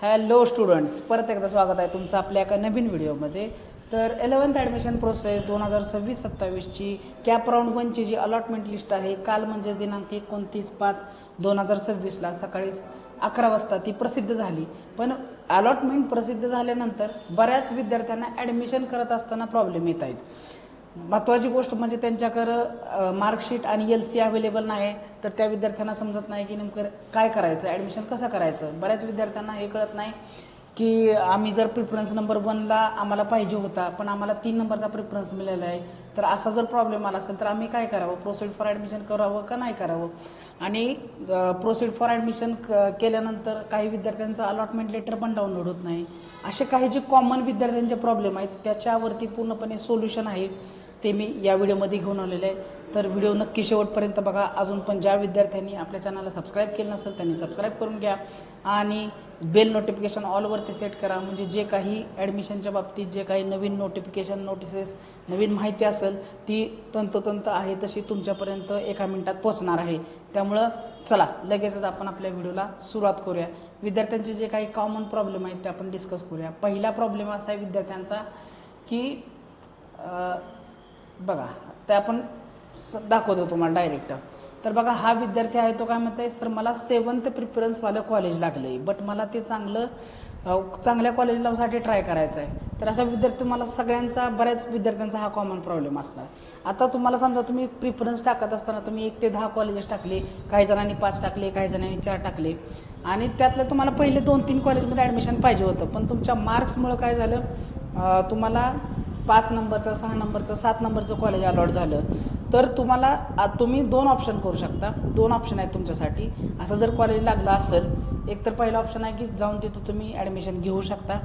Hello students, परत एकदा स्वागत आहे तुमचं आपल्या एका नवीन व्हिडिओमध्ये. तर 11th ॲडमिशन प्रोसेस 2026-27ची कॅप राऊंड 1ची जी अलॉटमेंट लिस्ट आहे, काल म्हणजे दिनांक 29/5/2026ला सकाळी 11 वाजता ती प्रसिद्ध झाली. पण अलॉटमेंट प्रसिद्ध झाल्यानंतर बऱ्याच विद्यार्थ्यांना ॲडमिशन करत असताना प्रॉब्लेम येत आहेत. महत्त्वाची गोष्ट म्हणजे त्यांच्याकडं मार्कशीट आणि LC अवेलेबल नाही, तर त्या विद्यार्थ्यांना समजत नाही की नेमकं काय करायचं, ॲडमिशन कसं करायचं. बऱ्याच विद्यार्थ्यांना हे कळत नाही की आम्ही जर प्रिफरन्स नंबर 1ला आम्हाला पाहिजे होता, पण आम्हाला 3 नंबरचा प्रिफरन्स मिळालेला आहे. तर असा जर प्रॉब्लेम आला असेल तर आम्ही काय करावं, प्रोसीड फॉर ॲडमिशन करावं का नाही करावं. आणि प्रोसीड फॉर ॲडमिशन केल्यानंतर काही विद्यार्थ्यांचं अलॉटमेंट लेटर पण डाउनलोड होत नाही. असे काही जे कॉमन विद्यार्थ्यांचे प्रॉब्लेम आहेत त्याच्यावरती पूर्णपणे सोल्युशन आहे, ते मी या व्हिडिओमध्ये घेऊन आलेले आहे. तर व्हिडिओ नक्की शेवटपर्यंत बघा. अजून पण ज्या विद्यार्थ्यांनी आपल्या चॅनलला सबस्क्राईब केलं नसेल त्यांनी सबस्क्राईब करून घ्या आणि बेल नोटिफिकेशन ऑलवरती सेट करा. म्हणजे जे काही ॲडमिशनच्या बाबतीत जे काही नवीन नोटिफिकेशन नोटिसेस नवीन माहिती असेल ती तंतोतंत आहे तशी तुमच्यापर्यंत एका मिनिटात पोहोचणार आहे. त्यामुळं चला लगेचच आपण आपल्या व्हिडिओला सुरुवात करूया. विद्यार्थ्यांचे जे काही कॉमन प्रॉब्लेम आहेत ते आपण डिस्कस करूया. पहिला प्रॉब्लेम असा आहे विद्यार्थ्यांचा की बघा, ते आपण दाखवतो तुम्हाला डायरेक्ट. तर बघा, हा विद्यार्थी आहे तो काय म्हणत आहे, सर मला 7th प्रिफरन्सवालं कॉलेज लागलं आहे, बट मला ते चांगल्या कॉलेजसाठी ट्राय करायचं आहे. तर अशा विद्यार्थी मला सगळ्यांचा बऱ्याच विद्यार्थ्यांचा हा कॉमन प्रॉब्लेम असणार. आता तुम्हाला समजा तुम्ही प्रिफरन्स टाकत असताना तुम्ही 1 ते 10 कॉलेजेस टाकले, काही जणांनी 5 टाकले, काही जणांनी 4 टाकले आणि त्यातलं तुम्हाला पहिले 2-3 कॉलेजमध्ये ॲडमिशन पाहिजे होतं, पण तुमच्या मार्क्समुळं काय झालं, तुम्हाला 5 नंबरचं, 6 नंबरचं, 7 नंबरचं कॉलेज अलॉट झालं. तर तुम्ही 2 ऑप्शन करू शकता. 2 ऑप्शन आहेत तुमच्यासाठी. असं जर कॉलेज लागलं असेल, एक तर पहिला ऑप्शन आहे की जाऊन तिथं तुम्ही ॲडमिशन घेऊ शकता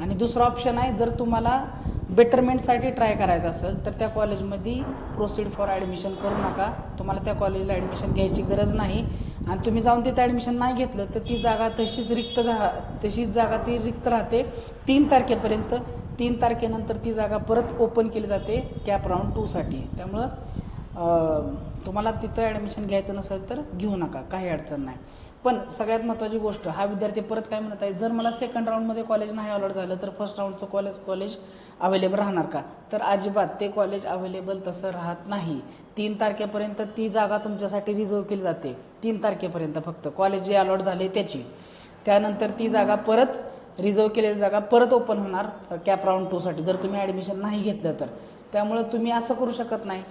आणि दुसरा ऑप्शन आहे जर तुम्हाला बेटरमेंटसाठी ट्राय करायचं असेल तर त्या कॉलेजमध्ये प्रोसीड फॉर ॲडमिशन करू नका. तुम्हाला त्या कॉलेजला ॲडमिशन घ्यायची गरज नाही आणि तुम्ही जाऊन तिथं ॲडमिशन नाही घेतलं तर ती जागा तशीच जागा ती रिक्त राहते 3 तारखेपर्यंत. 3 तारखेनंतर ती जागा परत ओपन केली जाते कॅप राऊंड 2साठी. त्यामुळं तुम्हाला तिथं ॲडमिशन घ्यायचं नसेल तर घेऊ नका, काही अडचण नाही. पण सगळ्यात महत्त्वाची गोष्ट, हा विद्यार्थी परत काय म्हणत आहे, जर मला 2nd राऊंडमध्ये कॉलेज नाही अलॉट झालं तर 1st राऊंडचं कॉलेज अवेलेबल राहणार का. तर अजिबात ते कॉलेज अवेलेबल तसं राहत नाही. 3 तारखेपर्यंत ती जागा तुमच्यासाठी रिझर्व केली जाते. 3 तारखेपर्यंत फक्त कॉलेज जे अलॉट झाले त्याची. त्यानंतर ती जागा परत रिझर्व केलेली जागा परत ओपन होणार कॅप राऊंड 2साठी जर तुम्ही ॲडमिशन नाही घेतलं तर. त्यामुळं तुम्ही असं करू शकत नाही,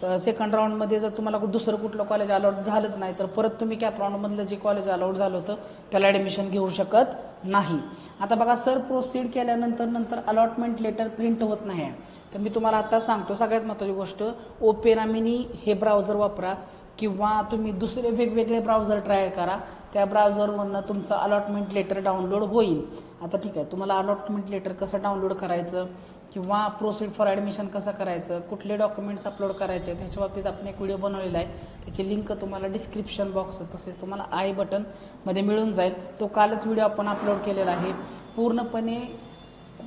2nd राऊंडमध्ये जर तुम्हाला दुसरं कुठलं कॉलेज अलॉट झालंच नाही तर परत तुम्ही कॅप राऊंडमधलं जे कॉलेज अलॉट झालं होतं त्याला ॲडमिशन घेऊ शकत नाही. आता बघा, सर प्रोसीड केल्यानंतर अलॉटमेंट लेटर प्रिंट होत नाही आहे. तर मी तुम्हाला आता सांगतो, सगळ्यात महत्त्वाची गोष्ट, ओपेरा मिनी हे ब्राउझर वापरा किंवा तुम्ही दुसरे वेगवेगळे ब्राउझर ट्राय करा. त्या ब्राउझरवरनं तुमचं अलॉटमेंट लेटर डाउनलोड होईल. आता ठीक आहे, तुम्हाला अलॉटमेंट लेटर कसं डाउनलोड करायचं किंवा प्रोसीड फॉर ॲडमिशन कसं करायचं, कुठले डॉक्युमेंट्स अपलोड करायचे त्याच्या बाबतीत आपण एक व्हिडिओ बनवलेला आहे. त्याची लिंक तुम्हाला डिस्क्रिप्शन बॉक्स तसेच तुम्हाला आय बटनमध्ये मिळून जाईल. तो कालच व्हिडिओ आपण अपलोड केलेला आहे. पूर्णपणे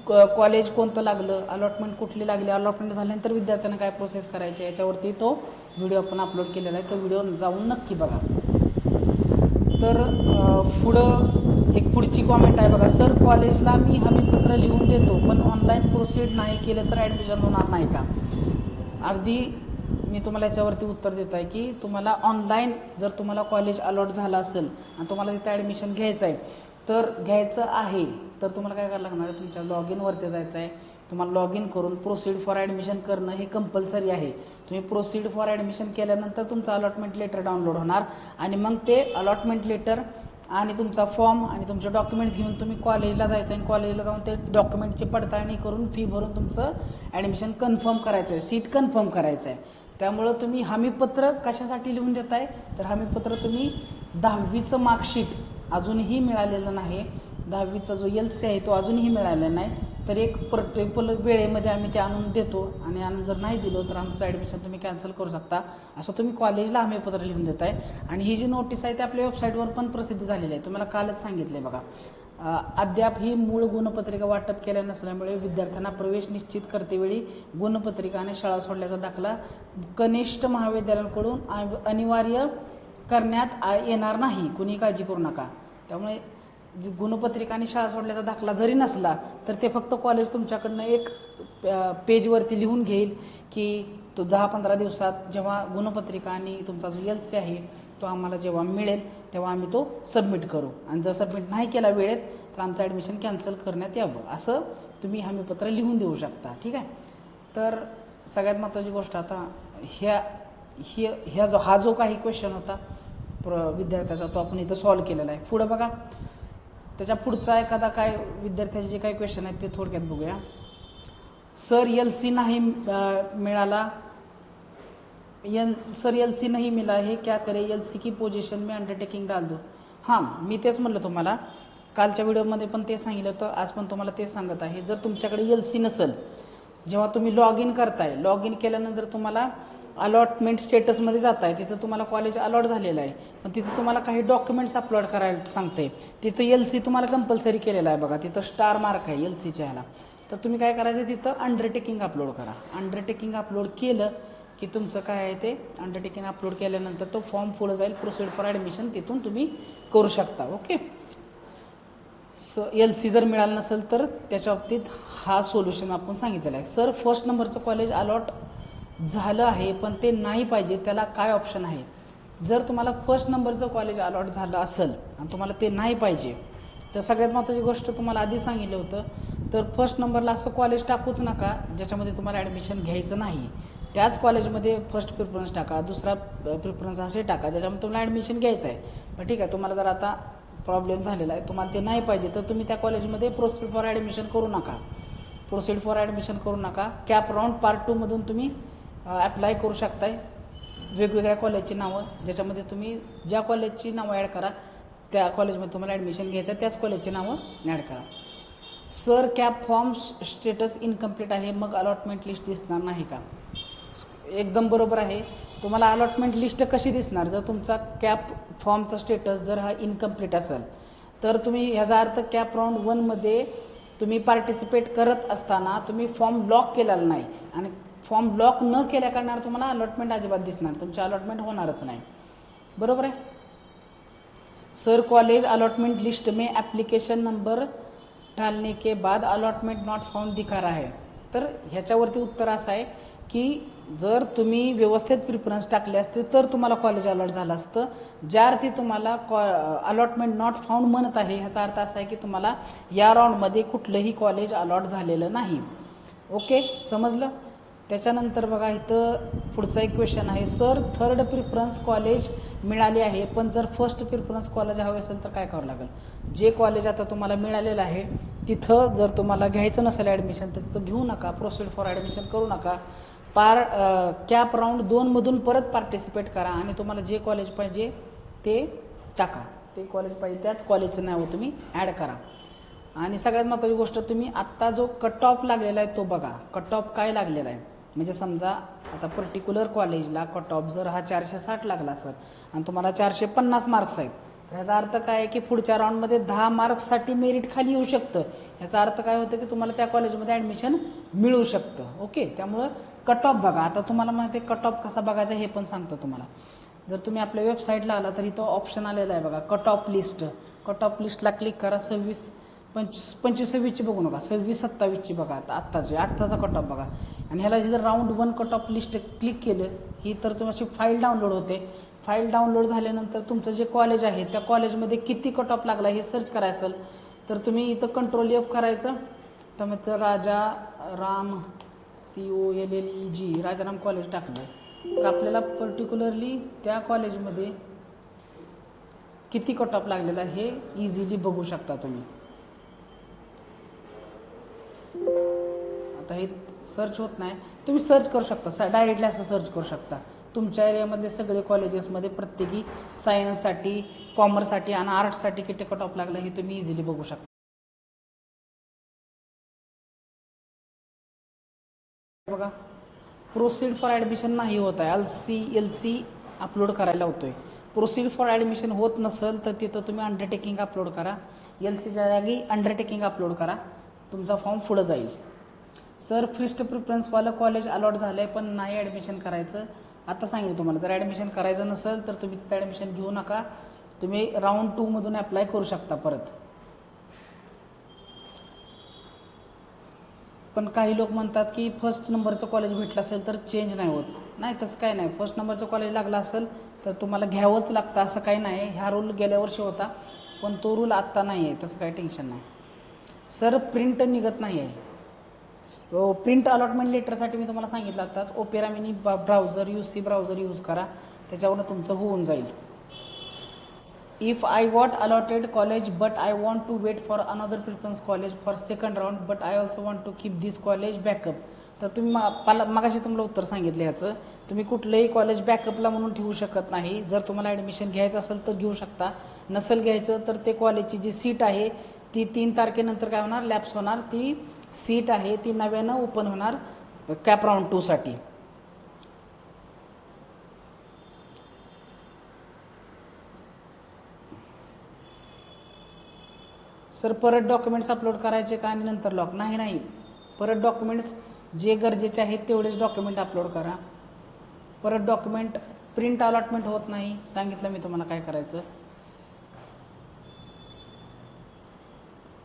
कॉलेज कोणतं लागलं, अलॉटमेंट कुठली लागली, अलॉटमेंट झाल्यानंतर विद्यार्थ्यांना काय प्रोसेस करायची याच्यावरती तो व्हिडिओ आपण अपलोड केलेला आहे. तो व्हिडिओ जाऊन नक्की बघा. तर पुढची कॉमेंट आहे बघा, सर कॉलेजला मी हमीपत्र लिहून देतो पण ऑनलाईन प्रोसीड नाही केलं तर ॲडमिशन होणार नाही का. अगदी मी तुम्हाला याच्यावरती उत्तर देत आहे की तुम्हाला ऑनलाईन जर तुम्हाला कॉलेज अलॉट झालं असेल आणि तुम्हाला तिथं ॲडमिशन घ्यायचं आहे तर तुम्हाला काय करायला लागणार आहे, तुमच्या लॉग इनवरती जायचं आहे. तुम्हाला लॉग इन करून प्रोसीड फॉर ॲडमिशन करणं हे कंपल्सरी आहे. तुम्ही प्रोसीड फॉर ॲडमिशन केल्यानंतर तुमचं अलॉटमेंट लेटर डाउनलोड होणार आणि मग ते अलॉटमेंट लेटर आणि तुमचा फॉर्म आणि तुमचे डॉक्युमेंट्स घेऊन तुम्ही कॉलेजला जायचं आणि कॉलेजला जाऊन ते डॉक्युमेंटची पडताळणी करून फी भरून तुमचं ॲडमिशन कन्फर्म करायचं आहे, सीट कन्फर्म करायचं आहे. त्यामुळं तुम्ही हमीपत्र कशासाठी लिहून देत आहे, तर हमीपत्र तुम्ही 10वीचं मार्कशीट अजूनही मिळालेलं नाही, 10वीचा जो LC आहे तो अजूनही मिळालेला नाही. तर एक पर्टिक्युलर वेळेमध्ये आम्ही ते आणून देतो आणि आणून जर नाही दिलं तर आमचं ॲडमिशन तुम्ही कॅन्सल करू शकता, असं तुम्ही कॉलेजला हमीपत्र लिहून देत आहे. आणि ही जी नोटीस आहे ती आपल्या वेबसाईटवर पण प्रसिद्ध झालेली आहे, तुम्हाला कालच सांगितलं आहे बघा. अद्याप ही मूळ गुणपत्रिका वाटप केल्या नसल्यामुळे विद्यार्थ्यांना प्रवेश निश्चित करतेवेळी गुणपत्रिका आणि शाळा सोडल्याचा दाखला कनिष्ठ महाविद्यालयांकडून अनिवार्य करण्यात येणार नाही, कुणी काळजी करू नका. त्यामुळे गुणपत्रिका आणि शाळा सोडल्याचा दाखला जरी नसला तर ते फक्त कॉलेज तुमच्याकडनं एक पेजवरती लिहून घेईल की तो 10-15 दिवसात जेव्हा गुणपत्रिका आणि तुमचा जो LC आहे तो आम्हाला जेव्हा मिळेल तेव्हा आम्ही तो सबमिट करू, आणि जर सबमिट नाही केला वेळेत तर आमचं ॲडमिशन कॅन्सल करण्यात यावं, असं तुम्ही हमीपत्र लिहून देऊ शकता. ठीक आहे. तर सगळ्यात महत्त्वाची गोष्ट आता हा जो काही क्वेश्चन होता विद्यार्थ्याचा तो आपण इथं सॉल्व केलेला आहे. पुढं बघा, त्याच्या पुढचा एखादा काय विद्यार्थ्याचे जे काही क्वेश्चन आहेत ते थोडक्यात बघूया. सर LC नहीं मिळाला, सर LC नहीं मिला है, क्या करे, LC की पोजीशन में अंडरटेकिंग डाल दो. हां, मी तेच म्हणलं तुम्हाला कालच्या व्हिडिओमध्ये पण ते सांगितलं होतं, आज पण तुम्हाला तेच सांगत आहे. जर तुमच्याकडे LC नसेल, जेव्हा तुम्ही लॉग इन करताय, लॉग इन केल्यानंतर तुम्हाला अलॉटमेंट स्टेटसमध्ये जात आहे, तिथं तुम्हाला कॉलेज अलॉट झालेलं आहे, पण तिथं तुम्हाला काही डॉक्युमेंट्स अपलोड करायला सांगते. तिथं LC तुम्हाला कंपल्सरी केलेलं आहे बघा, तिथं स्टार मार्क आहे LCच्या ह्याला. तर तुम्ही काय करायचं, तिथं अंडरटेकिंग अपलोड करा. अंडरटेकिंग अपलोड केलं की तुमचं काय आहे ते अंडरटेकिंग अपलोड केल्यानंतर तो फॉर्म पुढं जाईल, प्रोसीड फॉर ॲडमिशन तिथून तुम्ही करू शकता. ओके. LC जर मिळालं नसेल तर त्याच्या बाबतीत हा सोल्युशन आपण सांगितलेला आहे. सर फर्स्ट नंबरचं कॉलेज अलॉट झालं आहे पण ते नाही पाहिजे, त्याला काय ऑप्शन आहे? जर तुम्हाला फर्स्ट नंबरचं कॉलेज अलॉट झालं असेल आणि तुम्हाला ते नाही पाहिजे, तर सगळ्यात महत्त्वाची गोष्ट तुम्हाला आधी सांगितलं होतं, तर फर्स्ट नंबरला असं कॉलेज टाकूच नका ज्याच्यामध्ये तुम्हाला ॲडमिशन घ्यायचं नाही. त्याच कॉलेजमध्ये फर्स्ट प्रिफरन्स टाका, दुसरा प्रिफरन्स असे टाका ज्याच्यामध्ये तुम्हाला ॲडमिशन घ्यायचं आहे. पण ठीक आहे, तुम्हाला जर आता प्रॉब्लेम झालेला आहे, तुम्हाला ते नाही पाहिजे, तर तुम्ही त्या कॉलेजमध्ये प्रोसीड फॉर ॲडमिशन करू नका. प्रोसीड फॉर ॲडमिशन करू नका. कॅप राऊंड पार्ट 2 मधून तुम्ही ॲप्लाय करू शकताय. वेगवेगळ्या कॉलेजची नावं, ज्याच्यामध्ये तुम्ही ज्या कॉलेजची नावं ॲड करा त्या कॉलेजमध्ये तुम्हाला ॲडमिशन घ्यायचं आहे, त्याच कॉलेजची नावं ॲड करा. Sir cap form status incomplete आहे, मग अलॉटमेंट लिस्ट दिसणार नाही का? एकदम बरोबर आहे. तुम्हाला अलॉटमेंट लिस्ट कशी दिसणार? जर तुमचा कॅप फॉर्मचा स्टेटस जर हा इनकम्प्लीट असेल तर तुम्ही ह्याचा अर्थ कॅप राऊंड 1मध्ये तुम्ही पार्टिसिपेट करत असताना तुम्ही फॉर्म लॉक केलेला नाही, आणि फॉर्म लॉक न केल्या कारणाने तुम्हाला अलॉटमेंट अजिबात दिसणार, तुमची अलॉटमेंट होणारच नाही. बरोबर आहे. सर कॉलेज अलॉटमेंट लिस्ट में एप्लीकेशन नंबर डालने के बाद अलॉटमेंट नॉट फाउंड दिखा रहा है. तर ह्याच्यावरती उत्तर असं आहे की जर तुम्ही व्यवस्थित प्रिफरन्स टाकले असते तर तुम्हाला कॉलेज अलॉट झालं असतं. ज्या अर्थी तुम्हाला अलॉटमेंट नॉट फाउंड म्हणत आहे ह्याचा अर्थ असा आहे की तुम्हाला या राऊंडमध्ये कुठलंही कॉलेज अलॉट झालेलं नाही. ओके, समजलं. त्याच्यानंतर बघा इथं पुढचा एक क्वेश्चन आहे. सर थर्ड प्रिफरन्स कॉलेज मिळाले आहे पण जर फर्स्ट प्रिफरन्स कॉलेज हवे असेल तर काय करावं लागेल? जे कॉलेज आता तुम्हाला मिळालेलं आहे तिथं जर तुम्हाला घ्यायचं नसेल ॲडमिशन तर तिथं घेऊ नका, प्रोसीड फॉर ॲडमिशन करू नका. कॅप राऊंड 2मधून परत पार्टिसिपेट करा आणि तुम्हाला जे कॉलेज पाहिजे ते टाका, ते कॉलेज पाहिजे त्याच कॉलेजचं नाव तुम्ही ॲड करा. आणि सगळ्यात महत्त्वाची गोष्ट, तुम्ही आत्ता जो कट ऑफ लागलेला आहे तो बघा. कट ऑफ काय लागलेला आहे, म्हणजे समजा आता पर्टिक्युलर कॉलेजला कट ऑफ जर हा 460 लागला असेल आणि तुम्हाला 450 मार्क्स आहेत, तर ह्याचा अर्थ काय आहे की पुढच्या राऊंडमध्ये 10 मार्क्ससाठी मेरिट खाली येऊ शकतं. ह्याचा अर्थ काय होतं की तुम्हाला त्या कॉलेजमध्ये ॲडमिशन मिळू शकतं. ओके, त्यामुळं कट ऑफ बघा. आता तुम्हाला माहिती आहे कट ऑफ कसा बघायचा हे पण सांगतो तुम्हाला. जर तुम्ही आपल्या वेबसाईटला आला तर इथं ऑप्शन आलेला आहे बघा, cut off list. Cut off लिस्टला क्लिक करा. 25-26ची बघू नका, 26-27ची बघा. आत्ताचा कट ऑफ बघा. आणि ह्याला जर round 1 cut off list click केलं ही तर तुमची फाईल डाउनलोड होते. फाईल डाउनलोड झाल्यानंतर तुमचं जे कॉलेज आहे त्या कॉलेजमध्ये किती कट ऑफ लागला हे सर्च करायचं असेल तर तुम्ही इथं कंट्रोल F करायचं. तर मग राजाराम COLLEG राजाराम कॉलेज टाकलं तर आपल्याला पर्टिक्युलरली त्या कॉलेजमध्ये किती कट ऑफ लागलेला हे इझिली बघू शकता तुम्ही. आता हे सर्च होत नाही, तुम्ही सर्च करू शकता, डायरेक्टली असं सर्च करू शकता. तुमच्या एरियामधले सगळे कॉलेजेसमध्ये प्रत्येकी सायन्ससाठी, कॉमर्ससाठी आणि आर्ट्ससाठी किती कट ऑफ लागला हे तुम्ही इझिली बघू शकता. बघा, प्रोसीड फॉर ॲडमिशन नाही होत आहे, LC अपलोड करायला होतोय. प्रोसीड फॉर ॲडमिशन होत नसेल तर तिथं तुम्ही अंडरटेकिंग अपलोड करा. LCच्या जागी अंडरटेकिंग अपलोड करा, तुमचा फॉर्म पुढं जाईल. सर फर्स्ट प्रिफरन्सवालं कॉलेज अलॉट झालं आहे पण नाही ॲडमिशन करायचं. आता सांगितलं तुम्हाला, जर ॲडमिशन करायचं नसेल तर तुम्ही तिथं ॲडमिशन घेऊ नका, तुम्ही राऊंड 2मधून ॲप्लाय करू शकता परत. पण काही लोक म्हणतात की फर्स्ट नंबरचं कॉलेज भेटलं असेल तर चेंज नाही होत. नाही, तसं काही नाही. फर्स्ट नंबरचं कॉलेज लागलं असेल तर तुम्हाला घ्यावंच लागतं असं काही नाही. ह्या रूल गेल्या वर्षी होता, पण तो रूल आत्ता नाही आहे. तसं काही टेन्शन नाही. सर प्रिंट निघत नाही आहे. सो प्रिंट अलॉटमेंट लेटरसाठी मी तुम्हाला सांगितलं आत्ताच, Opera mini browser UC browser use करा, त्याच्यावरून तुमचं होऊन जाईल. If I got allotted college but I want to wait for another preference college for second round but I also want to keep this college backup. तर तुम्ही मगाशी तुम्हाला उत्तर सांगितलं ह्याचं, तुम्ही कुठलंही कॉलेज बॅकअपला म्हणून ठेवू शकत नाही. जर तुम्हाला ॲडमिशन घ्यायचं असेल तर घेऊ शकता, नसेल घ्यायचं तर ते कॉलेजची जी सीट आहे ती 3 तारखेनंतर काय होणार, लॅप्स होणार. ती सीट आहे ती नव्यानं ओपन होणार कॅप राऊंड 2साठी. सर परत डॉक्युमेंट्स अपलोड करायचे का आणि नंतर लॉक? नाही, परत डॉक्युमेंट्स जे गरजेचे आहेत तेवढेच डॉक्युमेंट अपलोड करा. परत डॉक्युमेंट प्रिंट अलॉटमेंट होत नाही. सांगितलं मी तुम्हाला काय करायचं.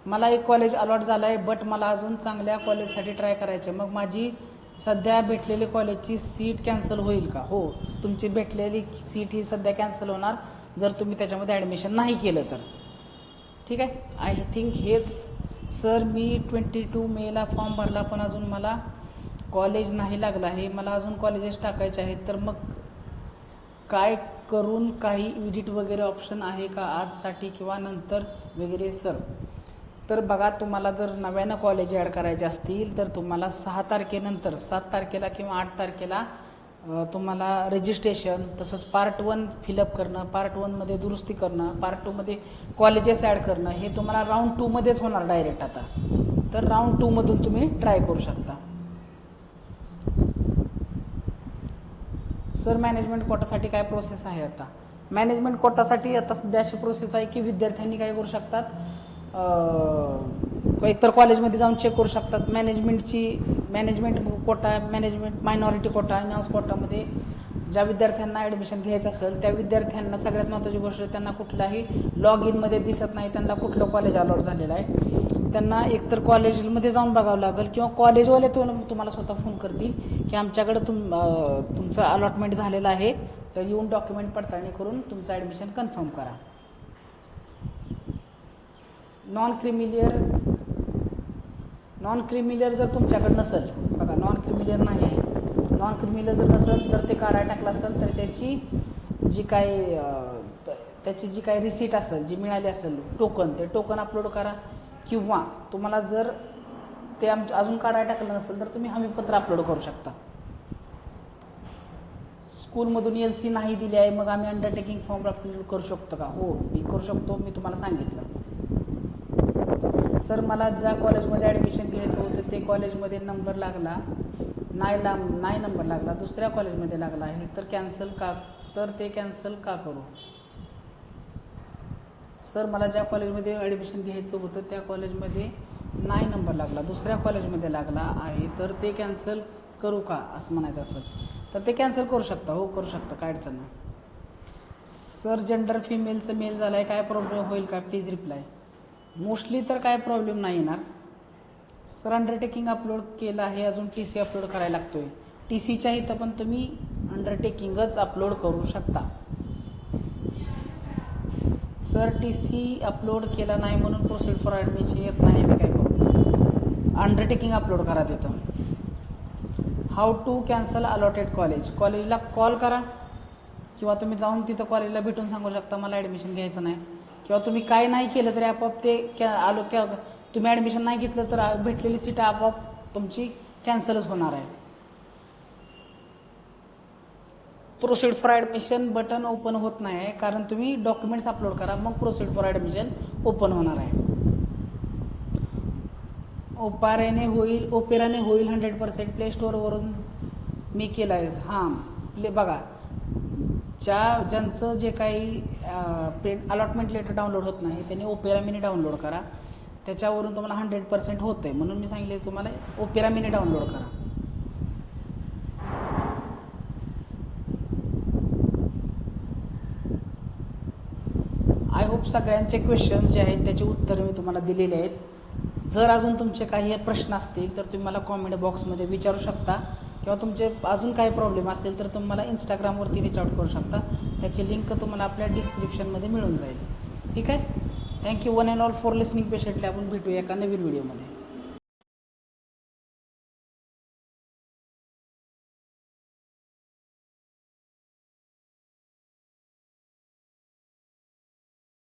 मला एक कॉलेज अलॉट झालं आहे बट मला अजून चांगल्या कॉलेजसाठी ट्राय करायचे, मग माझी सध्या भेटलेली कॉलेजची सीट कॅन्सल होईल का? हो, तुमची भेटलेली सीट ही सध्या कॅन्सल होणार जर तुम्ही त्याच्यामध्ये ॲडमिशन नाही केलं तर. ठीक आहे. आय थिंक हेच. सर मी 22 मेला फॉर्म भरला पण अजून मला कॉलेज नाही लागलं आहे, मला अजून कॉलेजेस टाकायचे आहेत, तर मग काय करून काही विजिट वगैरे ऑप्शन आहे का आजसाठी किंवा नंतर वगैरे? सर तर बघा, तुम्हाला जर नव्यानं कॉलेज ॲड करायचे असतील तर तुम्हाला 6 तारखेनंतर 7 तारखेला किंवा 8 तारखेला तुम्हाला रजिस्ट्रेशन, तसंच पार्ट 1 फिलअप करणं, पार्ट 1मध्ये दुरुस्ती करणं, पार्ट 2मध्ये कॉलेजेस ॲड करणं, हे तुम्हाला राऊंड 2मध्येच होणार डायरेक्ट आता. तर राऊंड 2मधून तुम्ही ट्राय करू शकता. सर मॅनेजमेंट कोटासाठी काय प्रोसेस आहे आता? मॅनेजमेंट कोटासाठी आता सध्या अशी प्रोसेस आहे की विद्यार्थ्यांनी काय करू शकतात, एकतर कॉलेजमध्ये जाऊन चेक करू शकतात. Management quota, management minority quota, in house कोटामध्ये ज्या विद्यार्थ्यांना ॲडमिशन घ्यायचं असेल त्या विद्यार्थ्यांना सगळ्यात महत्त्वाची गोष्ट, त्यांना कुठलाही लॉग इनमध्ये दिसत नाही त्यांना कुठलं कॉलेज अलॉट झालेलं आहे. त्यांना एकतर कॉलेजमध्ये जाऊन बघावं लागेल किंवा कॉलेजवाले तुम्हाला स्वतः फोन करतील की आमच्याकडं तुमचं अलॉटमेंट झालेलं आहे, तर येऊन डॉक्युमेंट पडताळणी करून तुमचं ॲडमिशन कन्फर्म करा. नॉन क्रिमिलियर जर तुमच्याकडे नसेल, बघा नॉन क्रिमिलियर नाही आहे, नॉन क्रिमिलियर जर नसेल तर ते काढायला टाकलं असेल तर त्याची जी काही रिसीट असेल, जी मिळाली असेल ते टोकन अपलोड करा. किंवा तुम्हाला जर ते अजून काढायला टाकलं नसेल तर तुम्ही हमीपत्र अपलोड करू शकता. स्कूलमधून LC नाही दिली आहे, मग आम्ही अंडरटेकिंग फॉर्म अपलोड करू शकतो का? हो, मी करू शकतो. मी तुम्हाला सांगितलं. सर मला ज्या कॉलेजमध्ये ॲडमिशन घ्यायचं होतं ते कॉलेजमध्ये नंबर लागला नाही नंबर लागला, दुसऱ्या कॉलेजमध्ये लागला आहे, तर ते कॅन्सल का करू? सर मला ज्या कॉलेजमध्ये ॲडमिशन घ्यायचं होतं त्या कॉलेजमध्ये नाही नंबर लागला, दुसऱ्या कॉलेजमध्ये लागला आहे, तर ते कॅन्सल करू का असं म्हणायचं असेल तर ते कॅन्सल करू शकता. हो, करू शकता, काय अडचण नाही. सर जेंडर फिमेलचं मेल झालं आहे, काय प्रॉब्लेम होईल का? Please reply. मोस्टली तर काय प्रॉब्लेम नाही येणार. सर अंडरटेकिंग अपलोड केलं आहे, अजून TC अपलोड करायला लागतो आहे. TCच्या इथं पण तुम्ही अंडरटेकिंगच अपलोड करू शकता. सर TC अपलोड केला नाही म्हणून प्रोसीड फॉर ॲडमिशन येत नाही, मी काय करू? अंडरटेकिंग अपलोड करा तिथं. हाऊ टू कॅन्सल अलॉटेड कॉलेजला कॉल करा किंवा तुम्ही जाऊन तिथं कॉलेजला भेटून सांगू शकता मला ॲडमिशन घ्यायचं नाही, किंवा तुम्ही काय नाही केलं तरी आपोआप ते तुम्ही ॲडमिशन नाही घेतलं तर भेटलेली सीट आपोआप तुमची कॅन्सलच होणार आहे. Proceed for admission button open होत नाही आहे, कारण तुम्ही डॉक्युमेंट्स अपलोड करा, मग प्रोसीड फॉर ॲडमिशन ओपन होणार आहे. ओपेराने होईल 100%. प्ले स्टोअरवरून मी केलं आहे. हां, बघा, ज्यांचं जे काही अलॉटमेंट लेटर डाउनलोड होत नाही त्यांनी ओपेरा मिनी डाउनलोड करा, त्याच्यावरून तुम्हाला 100% होतं आहे. म्हणून मी सांगितले तुम्हाला ओपेरा मिनी डाउनलोड करा. आय होप सगळ्यांचे क्वेश्चन्स जे आहेत त्याचे उत्तर मी तुम्हाला दिलेले आहेत. जर अजून तुमचे काही प्रश्न असतील तर तुम्ही मला कॉमेंट बॉक्समध्ये विचारू शकता, किंवा तुमचे अजून काही प्रॉब्लेम असतील तर तुम्ही मला इंस्टाग्रामवरती रीच आउट करू शकता. त्याची लिंक तुम्हाला आपल्या डिस्क्रिप्शनमध्ये मिळून जाईल. ठीक आहे. Thank you one and all for listening patiently. आपण भेटूया एका नवीन व्हिडिओमध्ये.